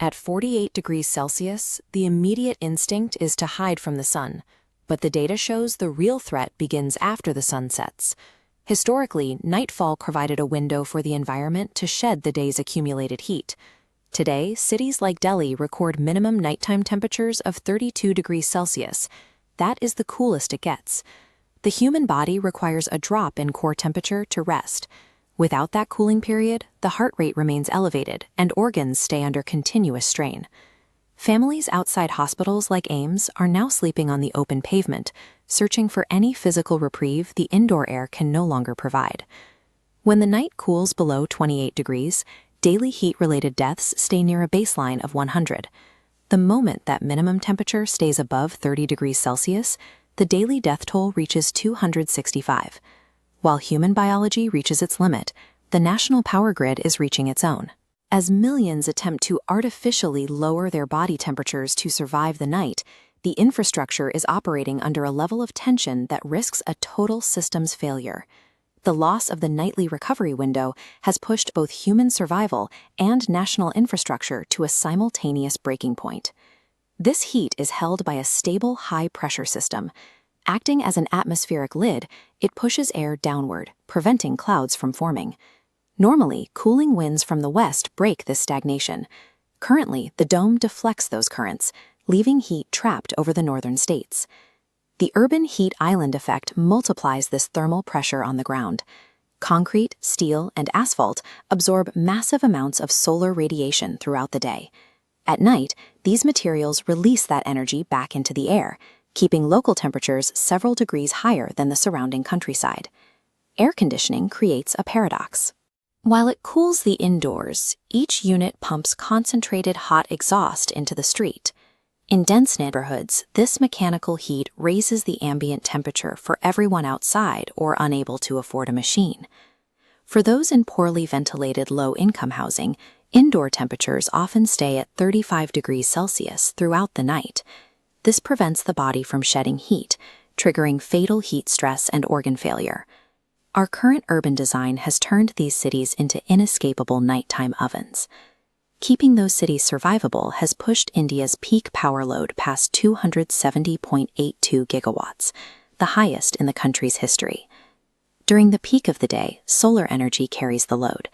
At 48 degrees Celsius, the immediate instinct is to hide from the sun, but the data shows the real threat begins after the sun sets. Historically, nightfall provided a window for the environment to shed the day's accumulated heat. Today, cities like Delhi record minimum nighttime temperatures of 32 degrees Celsius. That is the coolest it gets. The human body requires a drop in core temperature to rest. Without that cooling period, the heart rate remains elevated and organs stay under continuous strain. Families outside hospitals like AIMS are now sleeping on the open pavement, searching for any physical reprieve the indoor air can no longer provide. When the night cools below 28 degrees, daily heat-related deaths stay near a baseline of 100. The moment that minimum temperature stays above 30 degrees Celsius, the daily death toll reaches 265. While human biology reaches its limit, the national power grid is reaching its own. As millions attempt to artificially lower their body temperatures to survive the night, the infrastructure is operating under a level of tension that risks a total systems failure. The loss of the nightly recovery window has pushed both human survival and national infrastructure to a simultaneous breaking point. This heat is held by a stable high-pressure system. Acting as an atmospheric lid, it pushes air downward, preventing clouds from forming. Normally, cooling winds from the west break this stagnation. Currently, the dome deflects those currents, leaving heat trapped over the northern states. The urban heat island effect multiplies this thermal pressure on the ground. Concrete, steel, and asphalt absorb massive amounts of solar radiation throughout the day. At night, these materials release that energy back into the air, keeping local temperatures several degrees higher than the surrounding countryside. Air conditioning creates a paradox. While it cools the indoors, each unit pumps concentrated hot exhaust into the street. In dense neighborhoods, this mechanical heat raises the ambient temperature for everyone outside or unable to afford a machine. For those in poorly ventilated low-income housing, indoor temperatures often stay at 35 degrees Celsius throughout the night. This prevents the body from shedding heat, triggering fatal heat stress and organ failure. Our current urban design has turned these cities into inescapable nighttime ovens. Keeping those cities survivable has pushed India's peak power load past 270.82 gigawatts, the highest in the country's history. During the peak of the day, solar energy carries the load.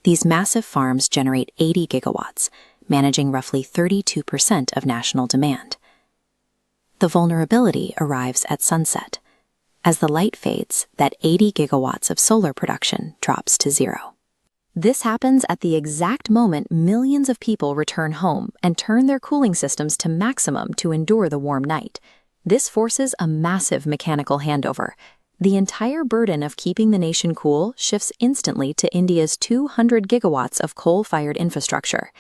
These massive farms generate 80 gigawatts, managing roughly 32% of national demand. The vulnerability arrives at sunset. As the light fades, that 80 gigawatts of solar production drops to zero. This happens at the exact moment millions of people return home and turn their cooling systems to maximum to endure the warm night. This forces a massive mechanical handover. The entire burden of keeping the nation cool shifts instantly to India's 200 gigawatts of coal-fired infrastructure.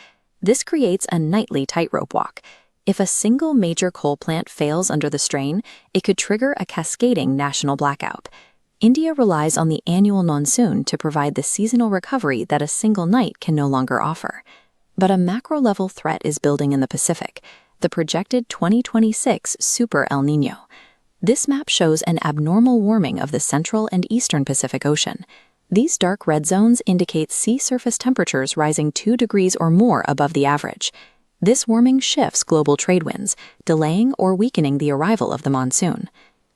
This creates a nightly tightrope walk. If a single major coal plant fails under the strain, it could trigger a cascading national blackout. India relies on the annual monsoon to provide the seasonal recovery that a single night can no longer offer. But a macro-level threat is building in the Pacific, the projected 2026 Super El Niño. This map shows an abnormal warming of the central and eastern Pacific Ocean. These dark red zones indicate sea surface temperatures rising 2 degrees or more above the average. This warming shifts global trade winds, delaying or weakening the arrival of the monsoon.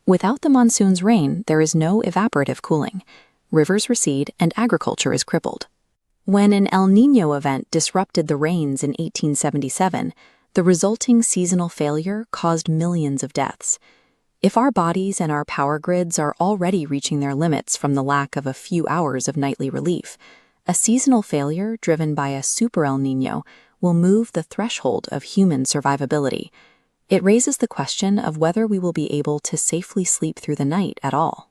Without the monsoon's rain, there is no evaporative cooling. Rivers recede and agriculture is crippled. When an El Niño event disrupted the rains in 1877, the resulting seasonal failure caused millions of deaths. If our bodies and our power grids are already reaching their limits from the lack of a few hours of nightly relief, a seasonal failure driven by a Super El Niño will move the threshold of human survivability. It raises the question of whether we will be able to safely sleep through the night at all.